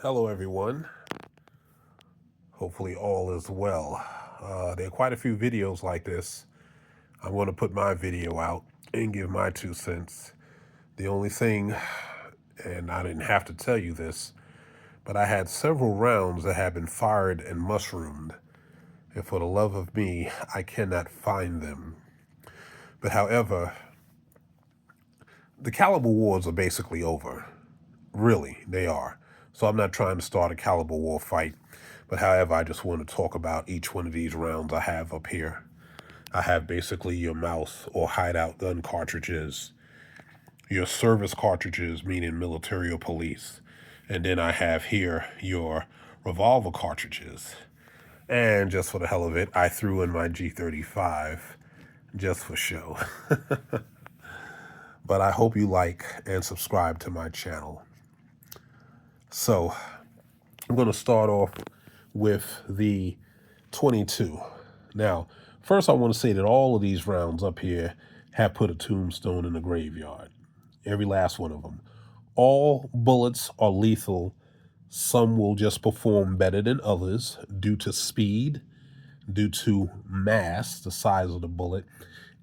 Hello, everyone. Hopefully, all is well. There are quite a few videos like this. I'm going to put my video out and give my 2 cents. The only thing, and I didn't have to tell you this, but I had several rounds that had been fired and mushroomed. And for the love of me, I cannot find them. But however, the caliber wars are basically over. Really, they are. So I'm not trying to start a caliber war fight. But however, I just want to talk about each one of these rounds I have up here. I have basically your mouse or hideout gun cartridges, your service cartridges, meaning military or police. And then I have here your revolver cartridges. And just for the hell of it, I threw in my G35 just for show. But I hope you like and subscribe to my channel. So I'm going to start off with the 22. Now, first I want to say that all of these rounds up here have put a tombstone in the graveyard. Every last one of them. All bullets are lethal. Some will just perform better than others due to speed, due to mass, the size of the bullet,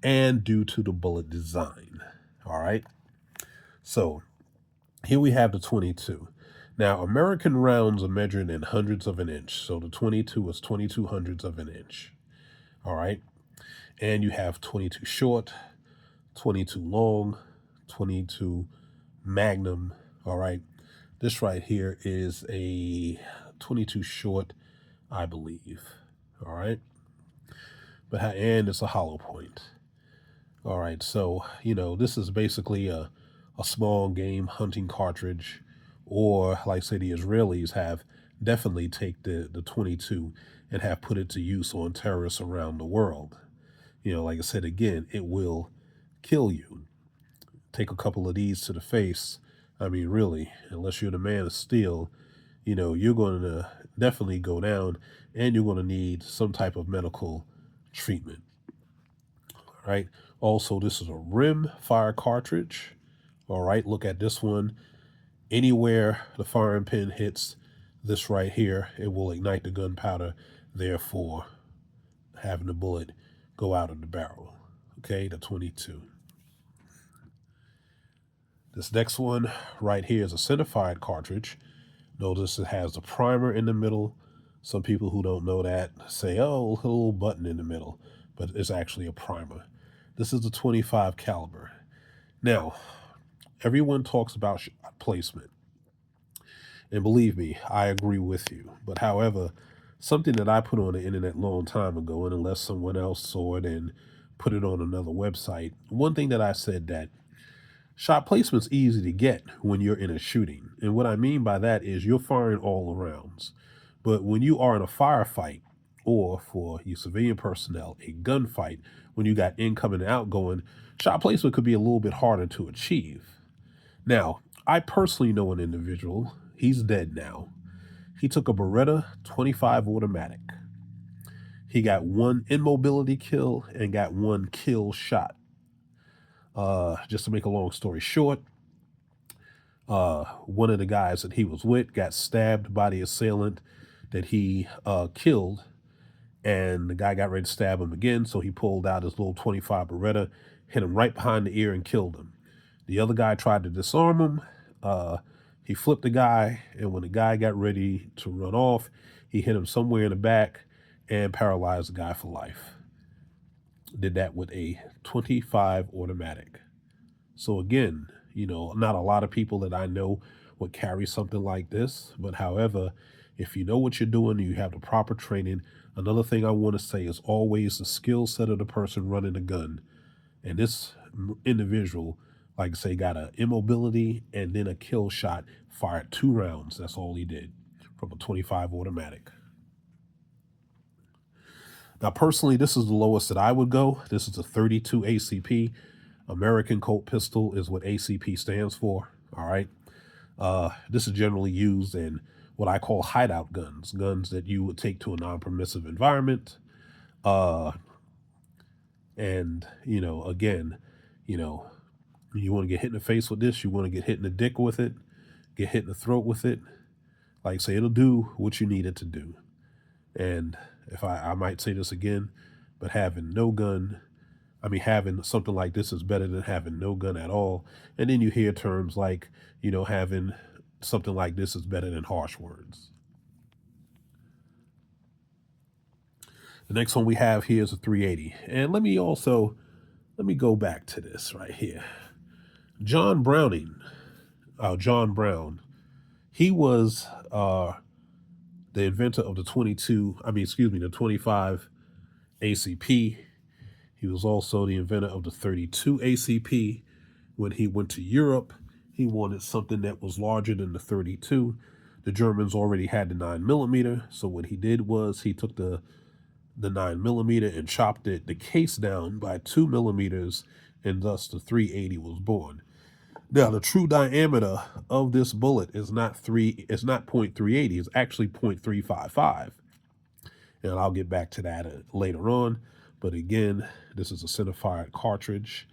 and due to the bullet design. All right. So here we have the 22. Now, American rounds are measured in hundredths of an inch. So the 22 is 22 hundredths of an inch. All right. And you have 22 short, 22 long, 22 magnum. All right. This right here is a 22 short, I believe. All right. And it's a hollow point. All right. So, this is basically a small game hunting cartridge, or like say the Israelis have definitely take the 22 and have put it to use on terrorists around the world. Like I said again, it will kill you. Take a couple of these to the face. I mean, really, unless you're the man of steel, you're going to definitely go down, and you're going to need some type of medical treatment. All right. Also, this is a rim fire cartridge. All right. Look at this one. Anywhere the firing pin hits this right here, it will ignite the gunpowder, therefore having the bullet go out of the barrel. Okay, the 22. This next one right here is a centerfied cartridge. Notice it has the primer in the middle. Some people who don't know that say, oh, a little button in the middle, but it's actually a primer. This is the 25 caliber. Now, everyone talks about placement. And believe me, I agree with you. But however, something that I put on the internet a long time ago, and unless someone else saw it and put it on another website, one thing that I said that shot placement's easy to get when you're in a shooting. And what I mean by that is you're firing all the rounds. But when you are in a firefight, or for you civilian personnel, a gunfight, when you got incoming and outgoing, shot placement could be a little bit harder to achieve. Now, I personally know an individual, he's dead now. He took a Beretta 25 automatic. He got one immobility kill and got one kill shot. Just to make a long story short, one of the guys that he was with got stabbed by the assailant that he killed, and the guy got ready to stab him again, so he pulled out his little 25 Beretta, hit him right behind the ear, and killed him. The other guy tried to disarm him. He flipped the guy, and when the guy got ready to run off, he hit him somewhere in the back and paralyzed the guy for life. Did that with a 25 automatic. So again, not a lot of people that I know would carry something like this. But however, if you know what you're doing, you have the proper training. Another thing I want to say is always the skill set of the person running the gun. And this individual, like I say, got an immobility and then a kill shot, fired 2 rounds. That's all he did from a 25 automatic. Now, personally, this is the lowest that I would go. This is a 32 ACP. American Colt Pistol is what ACP stands for. All right. This is generally used in what I call hideout guns, guns that you would take to a non-permissive environment. And, again, you want to get hit in the face with this, you want to get hit in the dick with it, get hit in the throat with it. Like I say, it'll do what you need it to do. And if I might say this again, but having no gun, I mean, having something like this is better than having no gun at all. And then you hear terms like, having something like this is better than harsh words. The next one we have here is a 380. And let me go back to this right here. John Brown, he was the inventor of the 25 ACP. He was also the inventor of the 32 ACP. When he went to Europe, he wanted something that was larger than the 32. The Germans already had the 9mm, so what he did was he took the 9mm and chopped the case down by 2mm, and thus the 380 was born. Now, the true diameter of this bullet is not 0.380, it's actually 0.355. And I'll get back to that later on. But again, this is a centerfired cartridge.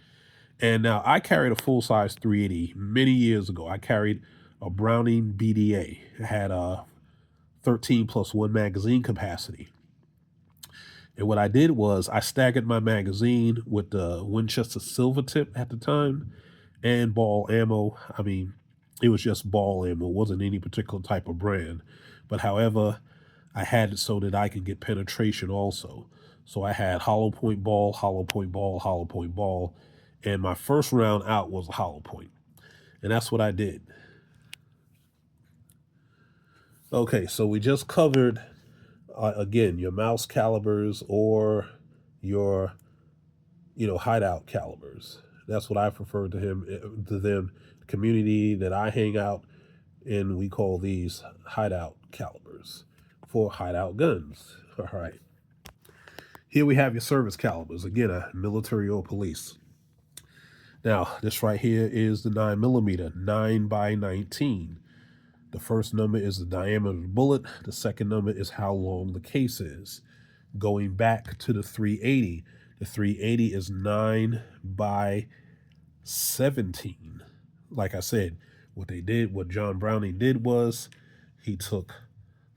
And now I carried a full-size 380 many years ago. I carried a Browning BDA. It had a 13+1 magazine capacity. And what I did was I staggered my magazine with the Winchester Silvertip at the time and ball ammo. I mean, it was just ball ammo. It wasn't any particular type of brand. But however, I had it so that I could get penetration also. So I had hollow point ball, hollow point ball, hollow point ball. And my first round out was a hollow point. And that's what I did. Okay, so we just covered, again, your mouse calibers or your, hideout calibers. That's what I prefer to them. Community that I hang out in, we call these hideout calibers for hideout guns. All right. Here we have your service calibers. Again, a military or police. Now, this right here is the 9mm, 9x19. The first number is the diameter of the bullet. The second number is how long the case is. Going back to the 380, the 380 is 9x17. Like I said, what John Browning did was he took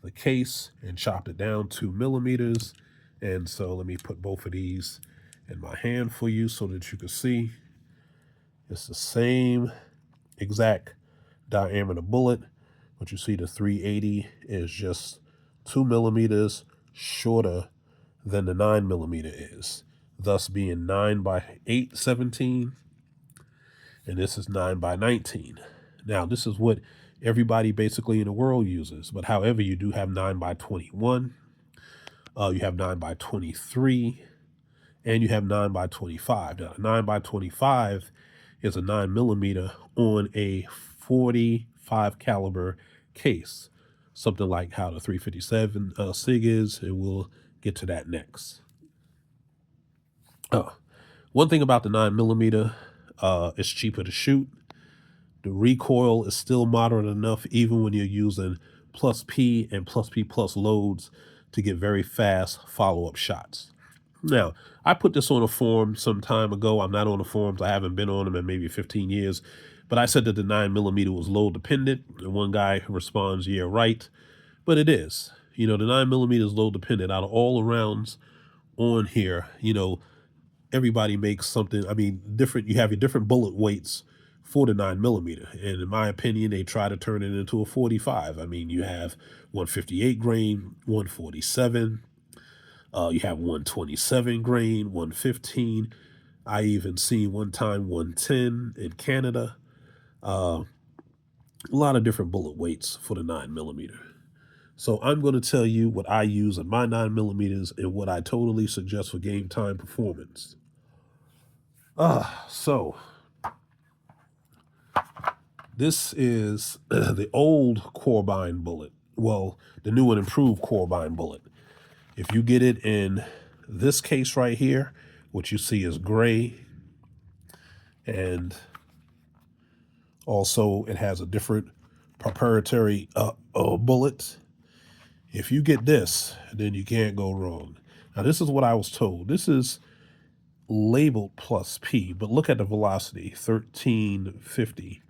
the case and chopped it down 2mm. And so let me put both of these in my hand for you so that you can see. It's the same exact diameter bullet, but you see the 380 is just 2mm shorter than the 9mm is, thus being 9x817, and this is 9x19. Now, this is what everybody basically in the world uses, but however, you do have 9x21, you have 9x23, and you have 9x25. Now, 9x25 is a 9mm on a 45 caliber case, something like how the 357 SIG is, and we'll get to that next. One thing about the 9mm, it's cheaper to shoot. The recoil is still moderate enough, even when you're using plus P and plus P plus loads, to get very fast follow-up shots. Now, I put this on a forum some time ago. I'm not on the forums. I haven't been on them in maybe 15 years. But I said that the 9mm was load dependent. And one guy responds, yeah, right. But it is. The 9mm is load dependent. Out of all the rounds on here, everybody makes something. I mean, different. You have your different bullet weights for the 9mm. And in my opinion, they try to turn it into a 45. I mean, you have 158 grain, 147. You have 127 grain, 115. I even seen one time 110 in Canada. A lot of different bullet weights for the 9mm. So I'm going to tell you what I use in my 9mm and what I totally suggest for game time performance. So this is the old Corbine bullet. Well, the new and improved Corbine bullet. If you get it in this case right here, what you see is gray, and also it has a different proprietary bullet. If you get this, then you can't go wrong. Now, this is what I was told. This is labeled plus P, but look at the velocity, 1350.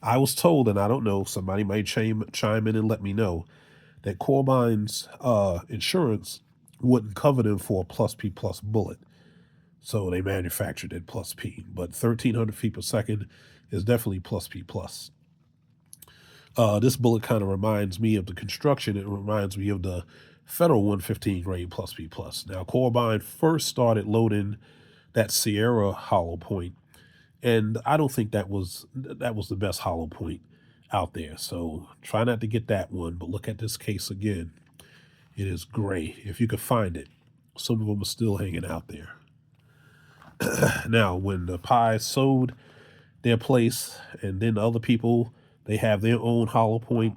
I was told, and I don't know, somebody might chime in and let me know, that Corbine's insurance wouldn't cover them for a plus P plus bullet. So they manufactured it plus P. But 1,300 feet per second is definitely plus P plus. This bullet kind of reminds me of the construction. It reminds me of the Federal 115 grade plus P plus. Now, Corbine first started loading that Sierra hollow point, and I don't think that was the best hollow point out there. So try not to get that one, but look at this case again. It is gray. If you could find it, some of them are still hanging out there. Now, when the Pies sold their place, and then other people, they have their own hollow point,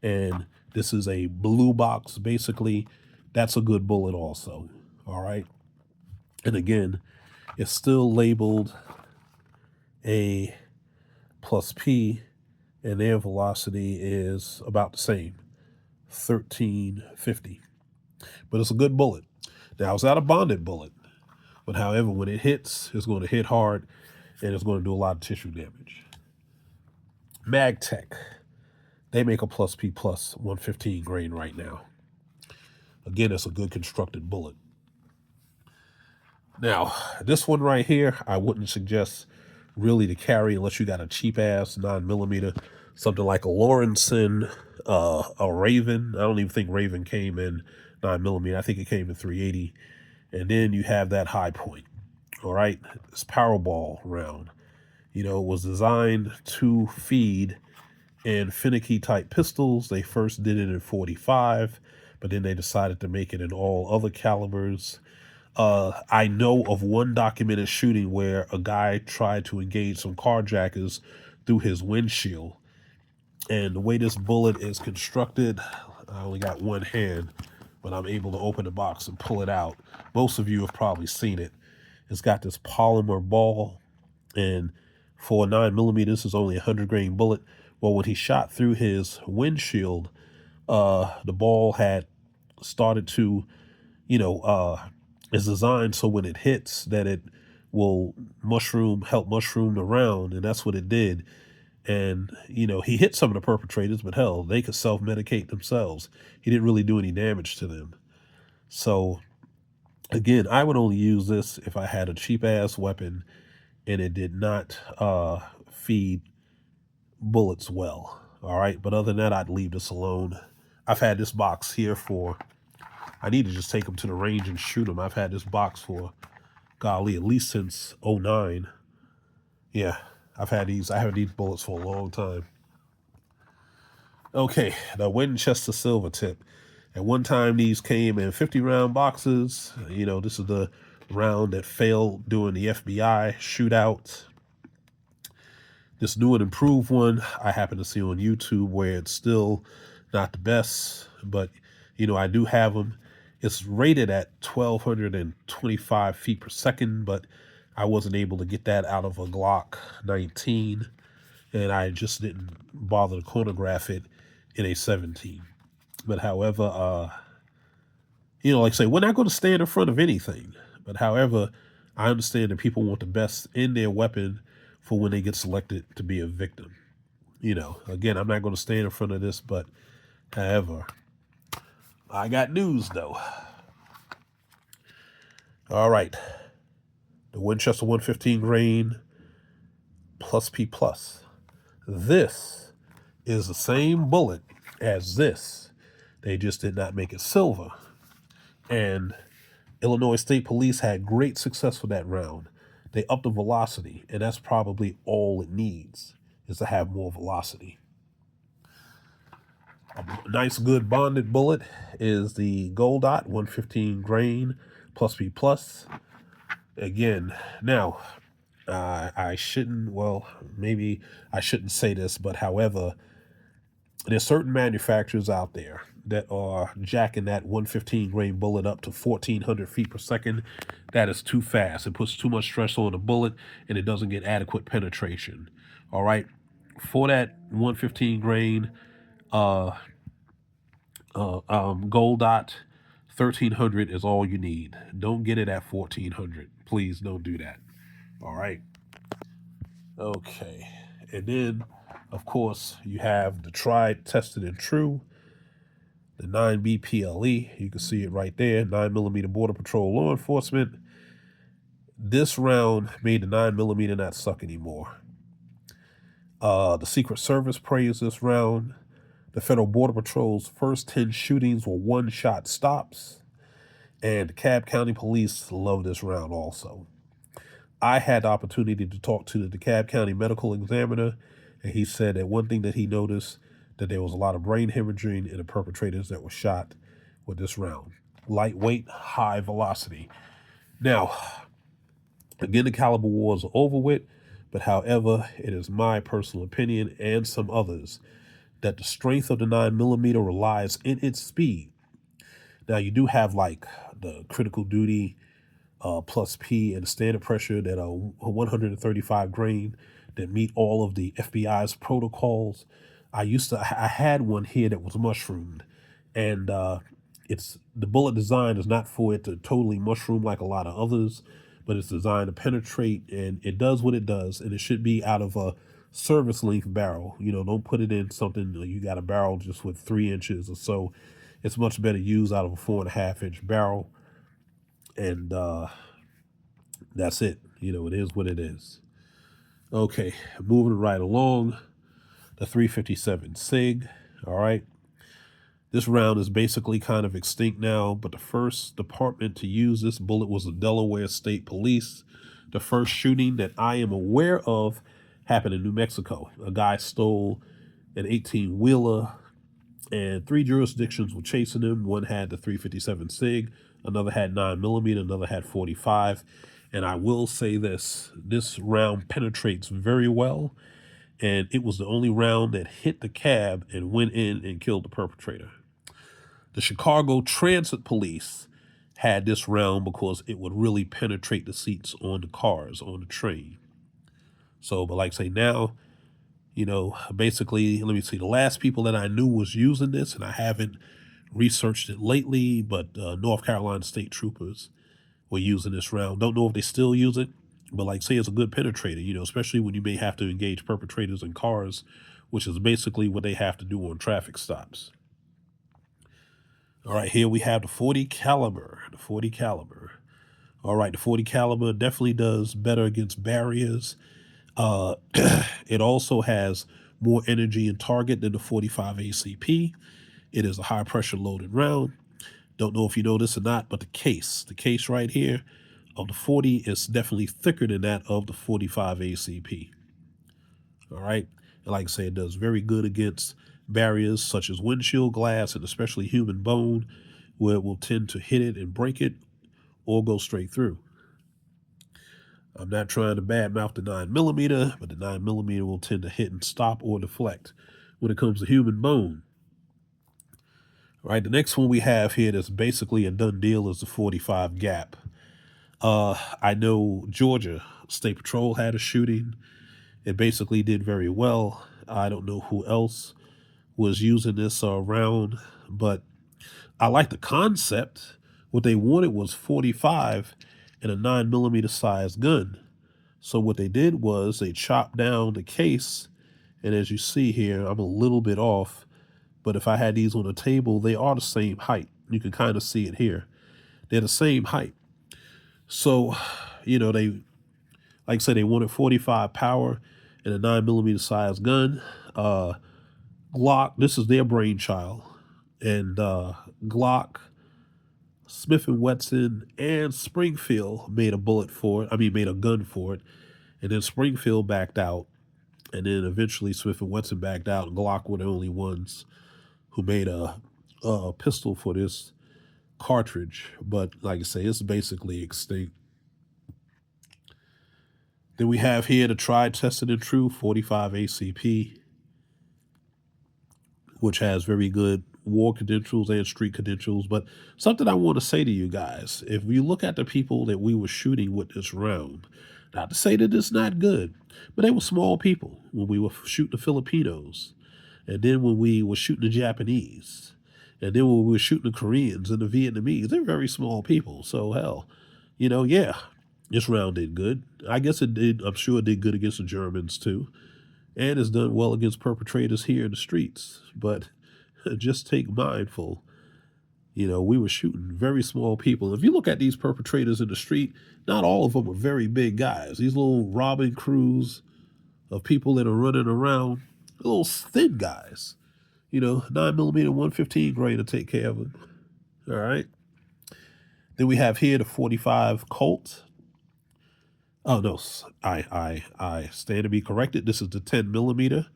and this is a blue box, basically, that's a good bullet also. All right. And again, it's still labeled a plus P, and their velocity is about the same, 1350. But it's a good bullet. Now, it's not a bonded bullet, but however, when it hits, it's going to hit hard, and it's going to do a lot of tissue damage. MagTech, they make a plus P plus 115 grain right now. Again, it's a good constructed bullet. Now, this one right here, I wouldn't suggest really to carry unless you got a cheap ass 9mm, something like a Lawrenson, a Raven. I don't even think Raven came in 9mm. I think it came in 380. And then you have that high point. All right, this Powerball round, it was designed to feed in finicky type pistols. They first did it in 45, but then they decided to make it in all other calibers. I know of one documented shooting where a guy tried to engage some carjackers through his windshield. And the way this bullet is constructed, I only got one hand, but I'm able to open the box and pull it out. Most of you have probably seen it. It's got this polymer ball, and for a 9mm, this is only a 100 grain bullet. Well, when he shot through his windshield, the ball had started to, is designed so when it hits that it will help mushroom the round, and that's what it did. And, he hit some of the perpetrators, but hell, they could self-medicate themselves. He didn't really do any damage to them. So, again, I would only use this if I had a cheap-ass weapon and it did not feed bullets well. All right? But other than that, I'd leave this alone. I've had this box here I need to just take them to the range and shoot them. I've had this box for, golly, at least since 2009. Yeah, I have these bullets for a long time. Okay, the Winchester Silvertip. At one time, these came in 50-round boxes. This is the round that failed during the FBI shootout. This new and improved one, I happen to see on YouTube where it's still not the best, but, I do have them. It's rated at 1,225 feet per second, but I wasn't able to get that out of a Glock 19, and I just didn't bother to chronograph it in a 17. But however, like I say, we're not going to stand in front of anything. But however, I understand that people want the best in their weapon for when they get selected to be a victim. Again, I'm not going to stand in front of this, but however, I got news though. All right. The Winchester 115 grain plus P plus. This is the same bullet as this. They just did not make it silver. And Illinois State Police had great success with that round. They upped the velocity, and that's probably all it needs, is to have more velocity. A nice, good bonded bullet is the Gold Dot 115 grain plus P plus. Again, now, maybe I shouldn't say this, but however, there's certain manufacturers out there that are jacking that 115 grain bullet up to 1,400 feet per second. That is too fast. It puts too much stress on the bullet, and it doesn't get adequate penetration. All right, for that 115 grain Gold Dot, 1,300 is all you need. Don't get it at 1,400. Please don't do that. All right. Okay, and then Of course, you have the tried, tested, and true, the 9B PLE. You can see it right there, 9mm Border Patrol Law Enforcement. This round made the 9mm not suck anymore. The Secret Service praised this round. The Federal Border Patrol's first 10 shootings were one-shot stops. And the DeKalb County Police love this round also. I had the opportunity to talk to the DeKalb County Medical Examiner, and he said that one thing that he noticed, that there was a lot of brain hemorrhaging in the perpetrators that were shot with this round. Lightweight, high velocity. Now, again, the caliber wars are over with, but however, it is my personal opinion and some others that the strength of the 9mm relies in its speed. Now, you do have like the critical duty plus P and the standard pressure that are 135 grain that meet all of the FBI's protocols. I had one here that was mushroomed, and it's the bullet design is not for it to totally mushroom like a lot of others, but it's designed to penetrate, and it does what it does, and it should be out of a service length barrel. Don't put it in something you got a barrel just with 3 inches or so. It's much better used out of a 4.5-inch barrel, and that's it. It is what it is. Okay, moving right along, the 357 SIG. All right. This round is basically kind of extinct now, but the first department to use this bullet was the Delaware State Police. The first shooting that I am aware of happened in New Mexico. A guy stole an 18-wheeler, and 3 jurisdictions were chasing him. One had the 357 SIG, another had 9mm, another had 45. And I will say this round penetrates very well, and it was the only round that hit the cab and went in and killed the perpetrator. The Chicago Transit Police had this round because it would really penetrate the seats on the cars, on the train. So, but like I say now, basically, let me see, the last people that I knew was using this, and I haven't researched it lately, but North Carolina State Troopers were using this round. Don't know if they still use it, but like say it's a good penetrator, especially when you may have to engage perpetrators in cars, which is basically what they have to do on traffic stops. All right, here we have the 40 caliber. The 40 caliber. All right, the 40 caliber definitely does better against barriers. It also has more energy and target than the 45 ACP. It is a high pressure loaded round. Don't know if you know this or not, but the case right here of the 40 is definitely thicker than that of the 45 ACP. All right. And like I say, it does very good against barriers such as windshield glass and especially human bone, where it will tend to hit it and break it or go straight through. I'm not trying to badmouth the 9mm, but the 9mm will tend to hit and stop or deflect when it comes to human bone. All right, the next one we have here that's basically a done deal is the 45 gap. I know Georgia State Patrol had a shooting. It basically did very well. I don't know who else was using this round, but I like the concept. What they wanted was 45 and a 9mm size gun. So what they did was they chopped down the case, and as you see here, I'm a little bit off, but if I had these on a table, they are the same height. You can kind of see it here. They're the same height. So, they, like I said, they wanted 45 power and a 9mm size gun. Glock, this is their brainchild. And Glock, Smith & Wesson, and Springfield made a made a gun for it. And then Springfield backed out. And then eventually Smith & Wesson backed out, and Glock were the only ones who made a pistol for this cartridge. But like I say, it's basically extinct. Then we have here the tried, tested, and true 45 ACP, which has very good war credentials and street credentials. But something I want to say to you guys, if you look at the people that we were shooting with this round, not to say that it's not good, but they were small people when we were shooting the Filipinos, and then when we were shooting the Japanese, and then when we were shooting the Koreans and the Vietnamese. They're very small people. So hell, yeah, this round did good. I guess it did. I'm sure it did good against the Germans too. and has done well against perpetrators here in the streets. But just take mindful. We were shooting very small people. If you look at these perpetrators in the street, not all of them are very big guys. These little robbing crews of people that are running around, little thin guys. 9mm 115 grain to take care of them. All right. Then we have here the 45 Colt. Oh no, I stand to be corrected. This is the 10mm,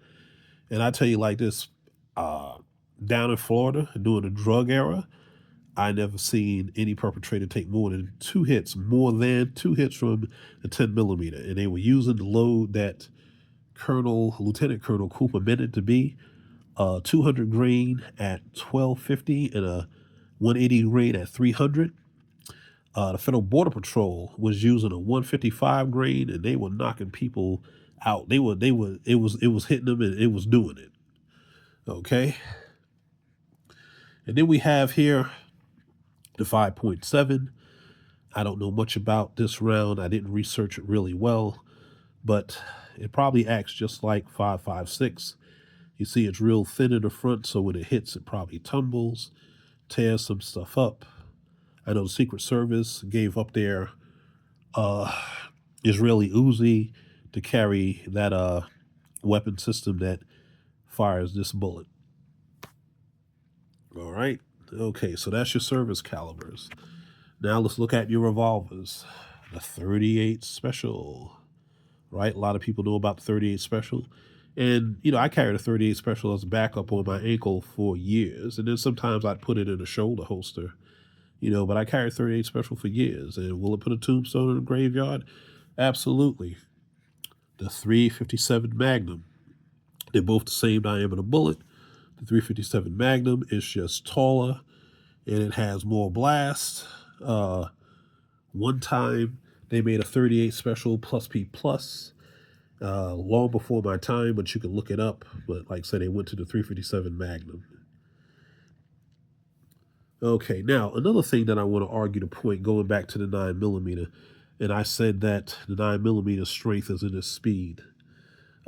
and I tell you like this, down in Florida during the drug era, I never seen any perpetrator take more than two hits from the 10mm, and they were using the load that Lieutenant Colonel Cooper meant it to be, 200 grain at 1250 and a 180 grain at 300. The Federal Border Patrol was using a 155 grain, and they were knocking people out. It was hitting them, and it was doing it. Okay. And then we have here the 5.7. I don't know much about this round. I didn't research it really well, but it probably acts just like 5.56. You see it's real thin in the front, so when it hits, it probably tumbles, tears some stuff up. I know the Secret Service gave up their Israeli Uzi to carry that weapon system that fires this bullet. All right. Okay, so that's your service calibers. Now let's look at your revolvers. The 38 Special, right? A lot of people know about the 38 Special. And, I carried a 38 Special as a backup on my ankle for years. And then sometimes I'd put it in a shoulder holster, but I carried 38 Special for years. And will it put a tombstone in a graveyard? Absolutely. The 357 Magnum. They're both the same diameter bullet. The 357 Magnum is just taller, and it has more blast. One time they made a 38 Special plus P plus, long before my time, but you can look it up. But like I said, they went to the 357 Magnum. Okay, now another thing that I want to argue the point, going back to the 9mm, and I said that the 9mm strength is in its speed.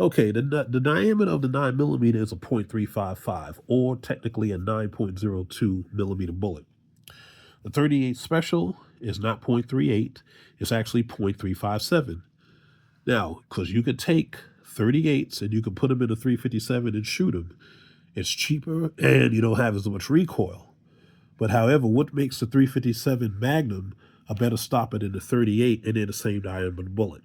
Okay, the diameter of the 9mm is a .355, or technically a 9.02 millimeter bullet. The 38 Special is not .38, it's actually .357. Now, because you could take 38s and you can put them in a 357 and shoot them, it's cheaper and you don't have as much recoil. But however, what makes the 357 Magnum a better stopper than the 38 and then the same diameter bullet?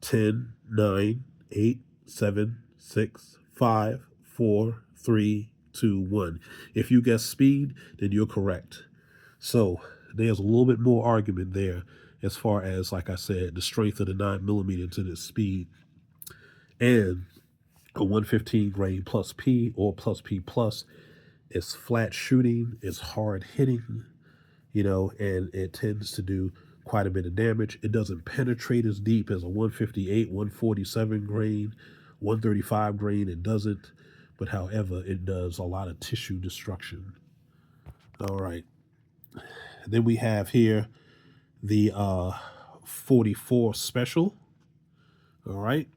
10, 9, 8, 7, 6, 5, 4, 3, 2, 1. If you guess speed, then you're correct. So there's a little bit more argument there as far as, like I said, the strength of the 9mm and its speed. And a 115 grain plus P or plus P plus is flat shooting, it's hard hitting, and it tends to do quite a bit of damage. It doesn't penetrate as deep as a 158, 147 grain, 135 grain. It doesn't. But however, it does a lot of tissue destruction. All right. Then we have here the 44 Special. All right.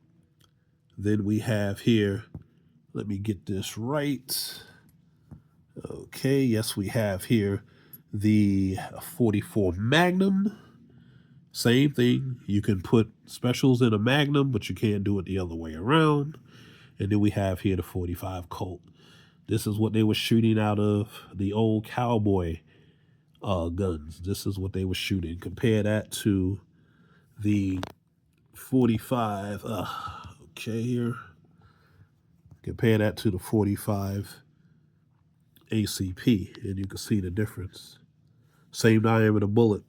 Then we have here, let me get this right. Okay, yes, we have here the 44 Magnum. Same thing. You can put specials in a Magnum, but you can't do it the other way around. And then we have here the 45 Colt. This is what they were shooting out of the old cowboy guns. This is what they were shooting. Compare that to the 45. Okay, here. Compare that to the 45 ACP, and you can see the difference. Same diameter bullet,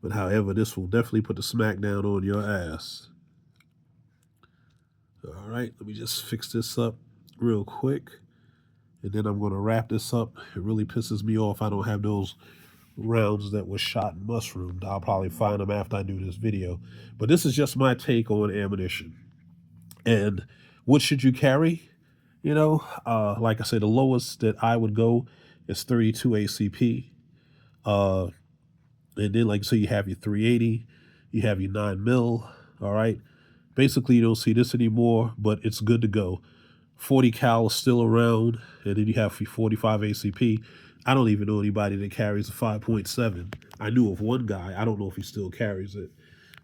but however, this will definitely put the smack down on your ass. All right, let me just fix this up real quick, and then I'm going to wrap this up. It really pisses me off I don't have those rounds that were shot and mushroomed. I'll probably find them after I do this video. But this is just my take on ammunition. And what should you carry? Like I said, the lowest that I would go is 32 ACP. And then, like, so you have your 380, you have your 9mm, all right? Basically, you don't see this anymore, but it's good to go. 40 cal is still around, and then you have 45 ACP. I don't even know anybody that carries a 5.7. I knew of one guy. I don't know if he still carries it.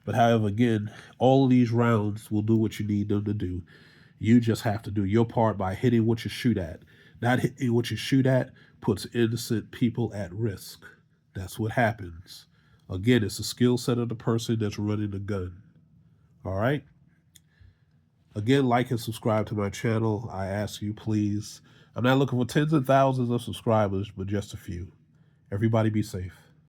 But however, again, all of these rounds will do what you need them to do. You just have to do your part by hitting what you shoot at. Not hitting what you shoot at puts innocent people at risk. That's what happens. Again, it's the skill set of the person that's running the gun. All right? Again, like and subscribe to my channel. I ask you, please. I'm not looking for tens of thousands of subscribers, but just a few. Everybody be safe.